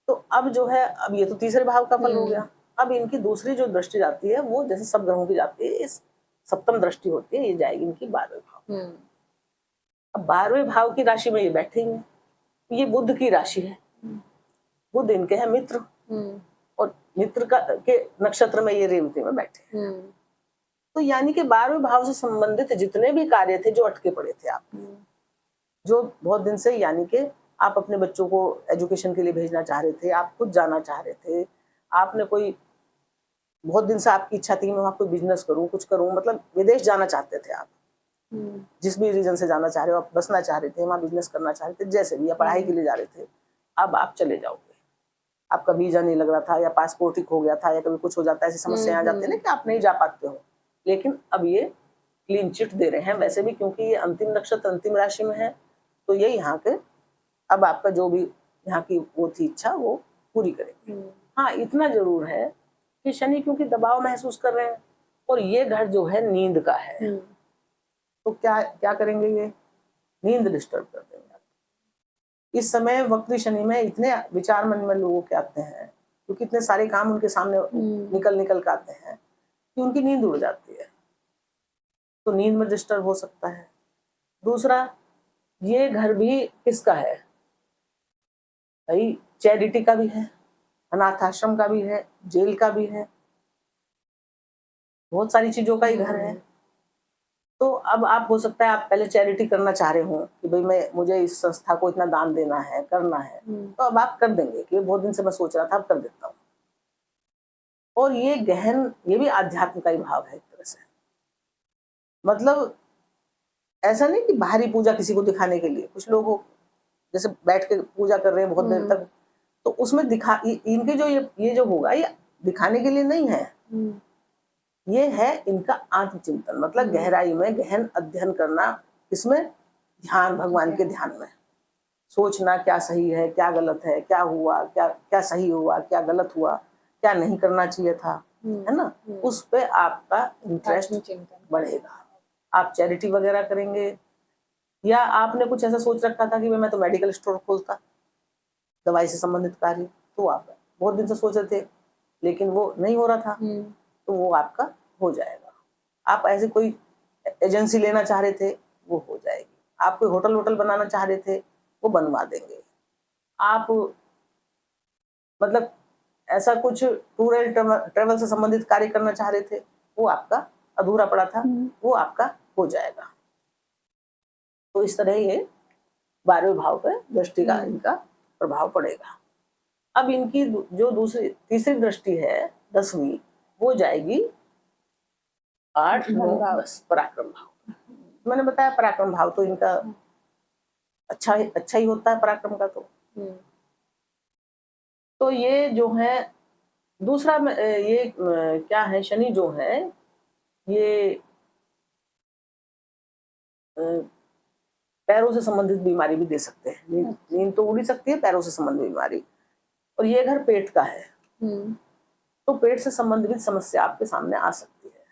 तो अब जो है, अब ये तो तीसरे भाव का फल हो गया। अब इनकी दूसरी जो दृष्टि जाती है, वो जैसे सब ग्रहों की जाती है, इस सप्तम दृष्टि होती है, ये जाएगी इनकी 12वें भाव। अब 12वें भाव की राशि में ये बैठेंगे, ये बुध की राशि है। बुध इनके हैं मित्र, और मित्र का के नक्षत्र में ये रेवती में बैठे। तो यानी कि 12वें भाव से संबंधित जितने भी कार्य थे जो अटके पड़े थे आपके, जो बहुत दिन से, यानी कि आप अपने बच्चों को एजुकेशन के लिए भेजना चाह रहे थे, आप खुद जाना चाह रहे थे, आपने कोई बहुत दिन से आपकी इच्छा थी कि मैं वहां कोई बिजनेस करूं, कुछ करूं, मतलब विदेश जाना चाहते थे आप, जिस भी रीजन से जाना चाह रहे हो, आप बसना चाह रहे थे, वहां बिजनेस करना चाह रहे थे, जैसे भी, या पढ़ाई के लिए जा रहे थे, अब आप चले जाओगे। आपका वीजा नहीं लग रहा था, या पासपोर्ट ही खो गया था, या कभी कुछ हो जाता है, ऐसी समस्याएं आ जाती है ना कि आप नहीं जा पाते हो, लेकिन अब ये क्लीन चिट दे रहे हैं वैसे भी, क्योंकि ये अंतिम नक्षत्र अंतिम राशि में है, तो ये यहाँ के अब आपका जो भी यहाँ की वो थी इच्छा, वो पूरी करेंगे। हाँ, इतना जरूर है कि शनि क्योंकि दबाव महसूस कर रहे हैं, और ये घर जो है नींद का है, तो क्या क्या करेंगे, ये नींद डिस्टर्ब कर देंगे। इस समय वक्री शनि में इतने विचार मन में लोगों के आते हैं, क्योंकि इतने सारे काम उनके सामने निकल के आते हैं कि उनकी नींद उड़ जाती है, तो नींद में डिस्टर्ब हो सकता है। दूसरा, ये घर भी किसका है भाई, चैरिटी का भी है, अनाथ आश्रम का भी है, जेल का भी है, बहुत सारी चीजों का ही घर है। तो अब आप, हो सकता है आप पहले चैरिटी करना चाह रहे हो कि भाई मुझे इस संस्था को इतना दान देना है, करना है, तो अब आप कर देंगे कि बहुत दिन से मैं सोच रहा था, अब कर देता हूँ। और ये गहन, ये भी आध्यात्म का ही भाव है एक तरह से। मतलब ऐसा नहीं कि बाहरी पूजा किसी को दिखाने के लिए, कुछ लोग हो जैसे बैठ के पूजा कर रहे हैं बहुत देर तक, तो उसमें इनके जो ये जो होगा, ये दिखाने के लिए नहीं है, ये है इनका आत्मचिंतन, मतलब गहराई में गहन अध्ययन करना, इसमें ध्यान, भगवान के ध्यान में सोचना, क्या सही है, क्या गलत है, क्या हुआ, क्या सही हुआ, क्या गलत हुआ, क्या नहीं करना चाहिए था, है ना, उस पे आपका इंटरेस्ट बढ़ेगा। आप चैरिटी वगैरह करेंगे, या आपने कुछ ऐसा सोच रखा था कि मैं तो मेडिकल स्टोर खोलता, दवाई से संबंधित कार्य, तो आप बहुत दिन से सोच रहे थे, लेकिन वो नहीं हो रहा था, तो वो आपका हो जाएगा। आप ऐसे कोई एजेंसी लेना चाह रहे थे, वो हो जाएगी। आप कोई होटल बनाना चाह रहे थे, वो बनवा देंगे। आप मतलब ऐसा कुछ टूर एंड ट्रेवल से संबंधित कार्य करना चाह रहे थे, वो आपका अधूरा पड़ा था, वो आपका हो जाएगा। तो इस तरह ये 12वें भाव पे दृष्टि का इनका प्रभाव पड़ेगा। अब इनकी जो तीसरी दृष्टि है 10वीं, वो जाएगी 8, 9, भाव। 10 पराक्रम भाव। मैंने बताया पराक्रम भाव तो इनका अच्छा ही होता है पराक्रम का। तो ये जो है दूसरा ये क्या है, शनि जो है ये पैरों से संबंधित बीमारी भी दे सकते हैं। नींद तो उड़ ही सकती है, पैरों से संबंधित बीमारी। और ये घर पेट का है तो पेट से संबंधित समस्या आपके सामने आ सकती है।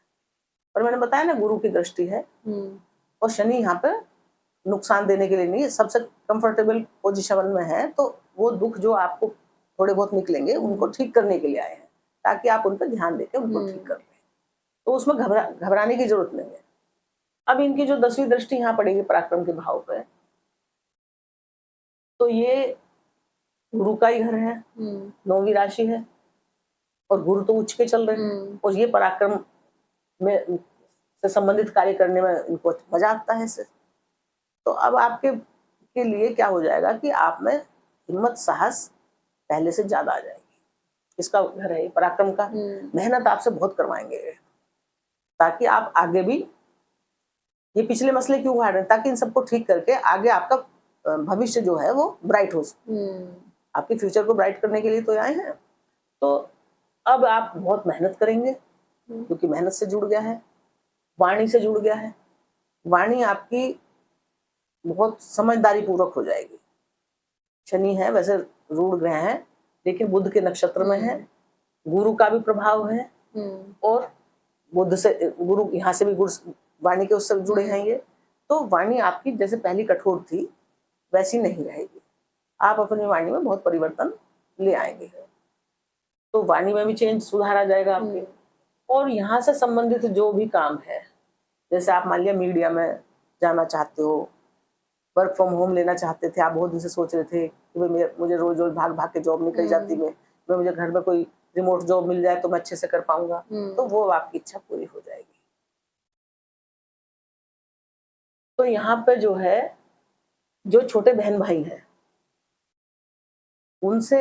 और मैंने बताया ना गुरु की दृष्टि है और शनि यहाँ पे नुकसान देने के लिए नहीं है, सबसे कंफर्टेबल पोजीशन में है। तो वो दुख जो आपको थोड़े बहुत निकलेंगे उनको ठीक करने के लिए आए हैं, ताकि आप उन पर ध्यान देके उनको ठीक कर लें। तो उसमें घबराने की जरूरत नहीं है। अब इनकी जो 10वीं दृष्टि यहाँ पड़ेगी पराक्रम के भाव पे, तो ये गुरु का ही घर है, 9वीं राशि है और गुरु तो उच्च के चल रहे हैं और ये पराक्रम में से संबंधित कार्य करने में इनको मजा आता है इससे। तो अब आपके के लिए क्या हो जाएगा कि आप में हिम्मत साहस पहले से ज्यादा आ जाएगी। इसका घर है पराक्रम का। मेहनत आपसे बहुत करवाएंगे ताकि आप आगे भी, ये पिछले मसले क्यों उठा रहे हैं, ताकि इन सबको ठीक करके आगे आपका भविष्य जो है वो ब्राइट हो सके। आपके फ्यूचर को ब्राइट करने के लिए तो आए हैं। तो अब आप बहुत मेहनत करेंगे क्योंकि मेहनत से जुड़ गया है, वाणी से जुड़ गया है। वाणी आपकी बहुत समझदारी पूर्वक हो जाएगी। शनि है वैसे रूढ़ ग्रह है लेकिन बुध के नक्षत्र में है, गुरु का भी प्रभाव है और बुध से गुरु यहाँ से भी गुरु वाणी के उससे जुड़े हैं ये। तो वाणी आपकी जैसे पहली कठोर थी वैसी नहीं रहेगी। आप अपनी वाणी में बहुत परिवर्तन ले आएंगे। तो वाणी में भी चेंज सुधार आ जाएगा आपके। और यहाँ से संबंधित जो भी काम है, जैसे आप मान लिया मीडिया में जाना चाहते हो, वर्क फ्रॉम होम लेना चाहते थे, आप बहुत दिन से सोच रहे थे कि मुझे रोज रोज भाग भाग के जॉब नहीं करी जाती, मैं मुझे घर में कोई रिमोट जॉब मिल जाए तो मैं अच्छे से कर पाऊंगा, तो वो आपकी इच्छा पूरी हो जाएगी। तो यहाँ पे जो है जो छोटे बहन भाई हैं उनसे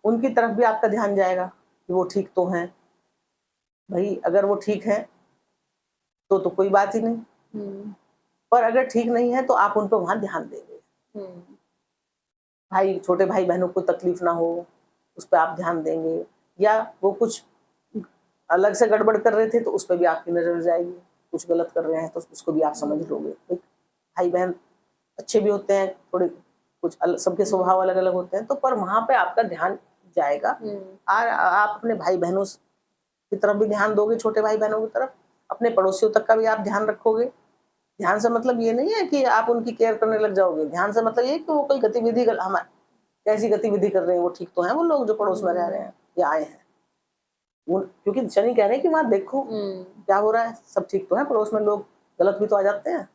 उनकी तरफ भी आपका ध्यान जाएगा कि वो ठीक तो हैं भाई। अगर वो ठीक है तो कोई बात ही नहीं, पर अगर ठीक नहीं है तो आप उन पर वहां ध्यान देंगे। भाई छोटे भाई बहनों को तकलीफ ना हो उस पर आप ध्यान देंगे, या वो कुछ अलग से गड़बड़ कर रहे थे तो उस पर भी आपकी नजर जाएगी। कुछ गलत कर रहे हैं तो उसको भी आप समझ लोगे। भाई बहन अच्छे भी होते हैं थोड़े, कुछ सबके स्वभाव अलग अलग होते हैं, तो पर वहां पे आपका ध्यान जाएगा। और आप अपने भाई बहनों की तरफ भी ध्यान दोगे, छोटे भाई बहनों की तरफ, अपने पड़ोसियों तक का भी आप ध्यान रखोगे। ध्यान से मतलब ये नहीं है कि आप उनकी केयर करने लग जाओगे, ध्यान से मतलब ये कि वो कोई गतिविधि हमारे कैसी गतिविधि कर रहे हैं, वो ठीक तो है वो लोग जो पड़ोस में रह रहे हैं या आए हैं। क्योंकि शनि कह रहे हैं कि वहां देखो क्या हो रहा है, सब ठीक तो है, पड़ोस में लोग गलत भी तो आ जाते हैं,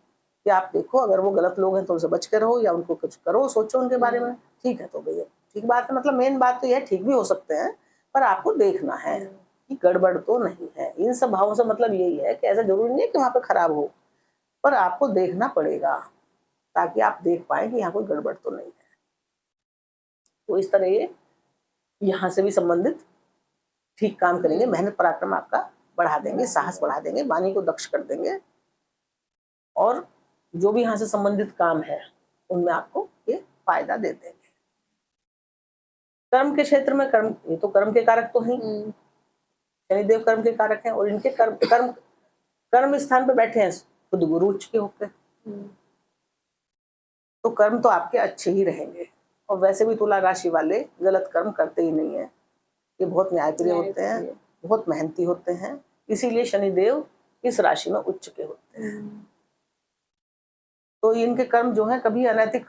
कि आप देखो अगर वो गलत लोग हैं तो उनसे बच के रहो या उनको कुछ करो, सोचो उनके बारे में। ठीक है तो भैया ठीक बात है, मतलब मेन बात तो यह ठीक भी हो सकते हैं पर आपको देखना है कि गड़बड़ तो नहीं है। इन सब भावों से मतलब यही है कि ऐसा जरूरी नहीं है कि वहां पे खराब हो, पर आपको देखना पड़ेगा ताकि आप देख पाए कि यहाँ कोई गड़बड़ तो नहीं है। तो इस तरह ये यहाँ से भी संबंधित ठीक काम करेंगे, मेहनत पराक्रम आपका बढ़ा देंगे, साहस बढ़ा देंगे, वाणी को दक्ष कर देंगे और जो भी यहाँ से संबंधित काम है उनमें आपको ये फायदा दे देंगे। कर्म के क्षेत्र में कर्म, ये तो कर्म के कारक तो हैं, शनिदेव कर्म के कारक हैं और इनके कर्म स्थान पे बैठे हैं खुद गुरु उच्च के होकर, तो कर्म तो आपके अच्छे ही रहेंगे। और वैसे भी तुला राशि वाले गलत कर्म करते ही नहीं है, ये बहुत न्यायप्रिय होते हैं, बहुत मेहनती होते हैं, इसीलिए शनिदेव इस राशि में उच्च के होते हैं। तो इनके कर्म जो है कभी अनैतिक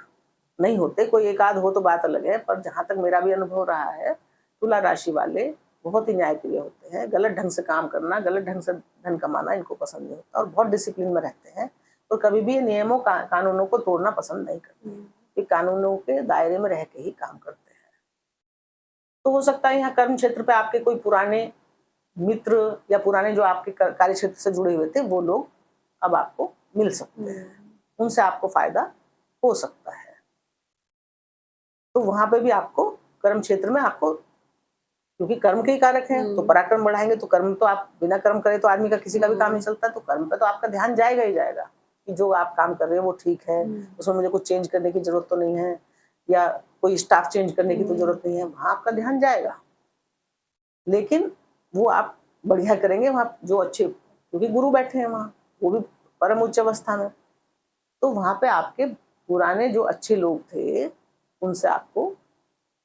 नहीं होते, कोई एक आध हो तो बात अलग है, पर जहां तक मेरा भी अनुभव रहा है तुला राशि वाले बहुत ही न्यायप्रिय होते हैं। गलत ढंग से काम करना, गलत ढंग से धन कमाना इनको पसंद नहीं होता और बहुत डिसिप्लिन में रहते हैं और कभी भी नियमों कानूनों को तोड़ना पसंद नहीं करते, ये कानूनों के दायरे में रह के ही काम करते हैं। तो हो सकता है यहाँ कर्म क्षेत्र पे आपके कोई पुराने मित्र या पुराने जो आपके कार्य क्षेत्र से जुड़े हुए थे वो लोग अब आपको मिल सकते हैं, उनसे आपको फायदा हो सकता है। तो वहां पे भी आपको कर्म क्षेत्र में आपको क्योंकि कर्म के ही कारक हैं, तो पराक्रम बढ़ाएंगे तो कर्म तो आप बिना कर्म करे तो आदमी का किसी का भी काम नहीं चलता, तो कर्म पे तो आपका ध्यान जाएगा ही जाएगा कि जो आप काम कर रहे हैं वो ठीक है, उसमें मुझे कुछ चेंज करने की जरूरत तो नहीं है, या कोई स्टाफ चेंज करने की तो जरूरत नहीं है, वहां आपका ध्यान जाएगा। लेकिन वो आप बढ़िया करेंगे वहां जो अच्छे, क्योंकि गुरु बैठे हैं वहां, वो भी परम उच्च अवस्था में, तो वहां पे आपके पुराने जो अच्छे लोग थे उनसे आपको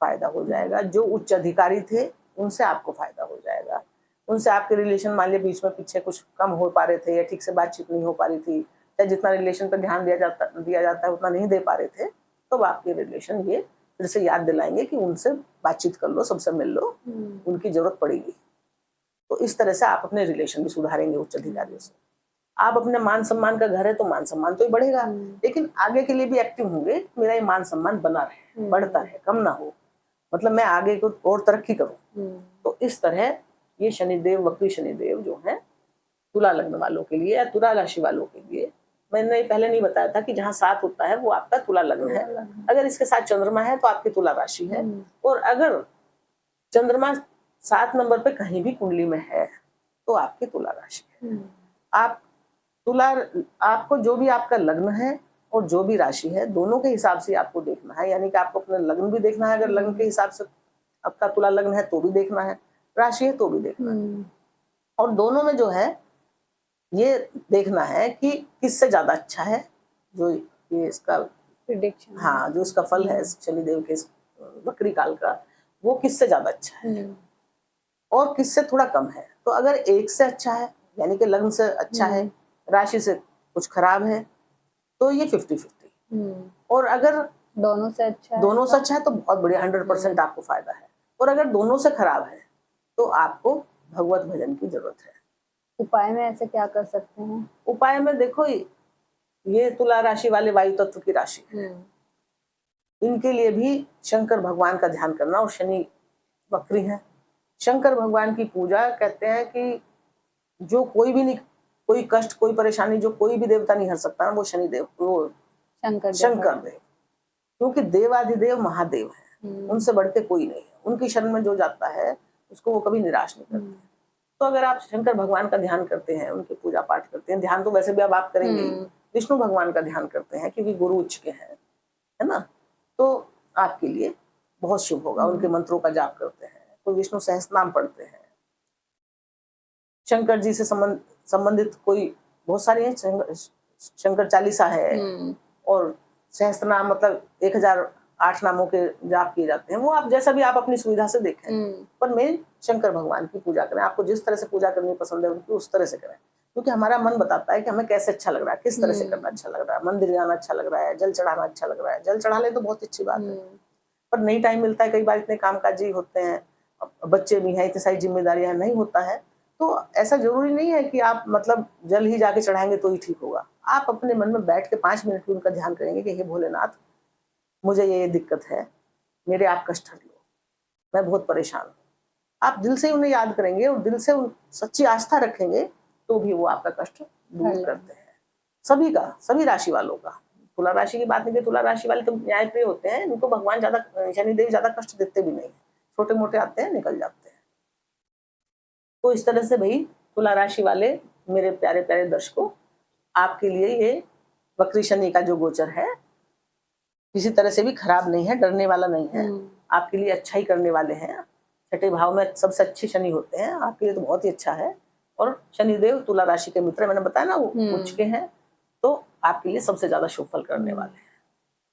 फायदा हो जाएगा, जो उच्च अधिकारी थे उनसे आपको फायदा हो जाएगा, उनसे आपके रिलेशन मान लिया बीच में पीछे कुछ कम हो पा रहे थे या ठीक से बातचीत नहीं हो पा रही थी, या जितना रिलेशन पर ध्यान दिया जाता है उतना नहीं दे पा रहे थे, तो आपके रिलेशन ये फिर से याद दिलाएंगे कि उनसे बातचीत कर लो, सबसे मिल लो, उनकी जरूरत पड़ेगी। तो इस तरह से आप अपने रिलेशन भी सुधारेंगे उच्च अधिकारियों से। आप अपने मान सम्मान का घर है तो मान सम्मान तो ही बढ़ेगा, लेकिन आगे के लिए भी एक्टिव होंगे, मेरा ये मान सम्मान बना रहे, बढ़ता रहे, कम ना हो, मतलब मैं आगे को और तरक्की करूं। तो इस तरह ये शनिदेव, वक्री शनिदेव जो है तुला लग्न वालों के लिए या तुला राशि वालों के लिए, मैंने पहले नहीं बताया था कि जहाँ 7 होता है वो आपका तुला लग्न है, अगर इसके साथ चंद्रमा है तो आपकी तुला राशि है, और अगर चंद्रमा 7 नंबर पे कहीं भी कुंडली में है तो आपकी तुला राशि है। आप तुला, आपको जो भी आपका लग्न है और जो भी राशि है दोनों के हिसाब से आपको देखना है, यानी कि आपको अपना लग्न भी देखना है, अगर लग्न के हिसाब से आपका तुला लग्न है तो भी देखना है, राशि है तो भी देखना है, और दोनों में जो है ये देखना है कि किससे ज्यादा अच्छा है, जो ये इसका प्रिडिक्शन, हाँ जो इसका फल है शनिदेव के वक्री काल का, वो किससे ज्यादा अच्छा है और किससे थोड़ा कम है। तो अगर एक से अच्छा है यानी कि लग्न से अच्छा है, राशि से कुछ खराब है, तो ये 50-50, और अगर दोनों से अच्छा है तो बहुत बढ़िया, 100% आपको फायदा है, और अगर दोनों से खराब है तो आपको भगवत भजन की जरूरत है। उपाय में ऐसे क्या कर सकते हैं? उपाय में देखो, ये तुला राशि वाले वायु तत्व की राशि है, इनके लिए भी शंकर भगवान का ध्यान करना, और शनि वक्री है, शंकर भगवान की पूजा कहते हैं कि जो कोई भी नहीं, कोई कष्ट कोई परेशानी जो कोई भी देवता नहीं हर सकता ना, वो शनिदेव, वो शंकर देव, क्योंकि देवाधिदेव महादेव है, उनसे बढ़ के कोई नहीं है, उनकी शरण में जो जाता है उसको वो कभी निराश नहीं करते। तो अगर आप शंकर भगवान का ध्यान करते हैं, उनकी पूजा पाठ करते हैं, ध्यान तो वैसे भी अब आप करेंगे, विष्णु भगवान का ध्यान करते हैं क्योंकि गुरु उच्च के हैं, है ना, तो आपके लिए बहुत शुभ होगा। उनके मंत्रों का जाप करते हैं, कोई विष्णु सहस्त्रनाम पढ़ते हैं, शंकर जी से संबंधित कोई बहुत सारे हैं, शंकर चालीसा है, और सहस्त्रनाम मतलब 1008 नामों के जाप किए जाते हैं, वो आप जैसा भी आप अपनी सुविधा से देखें, पर मेन शंकर भगवान की पूजा करें, आपको जिस तरह से पूजा करनी पसंद है उनकी उस तरह से करें, क्योंकि हमारा मन बताता है कि हमें कैसे अच्छा लग रहा है, किस तरह से करना अच्छा लग रहा है, मंदिर जाना अच्छा लग रहा है, जल चढ़ाना अच्छा लग रहा है, जल चढ़ा ले तो बहुत अच्छी बात है, पर नहीं टाइम मिलता है, कई बार इतने कामकाजी होते हैं, बच्चे भी हैं, इतनी सारी जिम्मेदारियां, नहीं होता है, तो ऐसा जरूरी नहीं है कि आप मतलब जल ही जाके चढ़ाएंगे तो ही ठीक होगा। आप अपने मन में बैठ के 5 मिनट भी उनका ध्यान करेंगे कि हे भोलेनाथ, मुझे ये दिक्कत है, मेरे आप कष्ट हर लो, मैं बहुत परेशान हूँ, आप दिल से उन्हें याद करेंगे और दिल से सच्ची आस्था रखेंगे तो भी वो आपका कष्ट दूर करते हैं। सभी का, सभी राशि वालों का, तुला राशि की बात नहीं की, तुला राशि वाले तो न्यायप्रिय होते हैं, इनको भगवान ज्यादा, शनिदेव ज्यादा कष्ट देते भी नहीं, छोटे मोटे आते हैं निकल जाते हैं। तो इस तरह से भाई तुला राशि वाले मेरे प्यारे प्यारे दर्शकों, आपके लिए ये वक्री शनि का जो गोचर है किसी तरह से भी खराब नहीं है, डरने वाला नहीं है, आपके लिए अच्छा ही करने वाले हैं। छठे भाव में सबसे अच्छे शनि होते हैं, आपके लिए तो बहुत ही अच्छा है, और शनिदेव तुला राशि के मित्र, मैंने बताया ना वो उच्च के हैं, तो आपके लिए सबसे ज्यादा शुभ फल करने वाले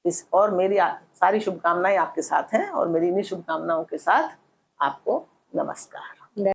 हैं। और मेरी सारी शुभकामनाएं आपके साथ हैं, और मेरी इन्हीं शुभकामनाओं के साथ आपको नमस्कार।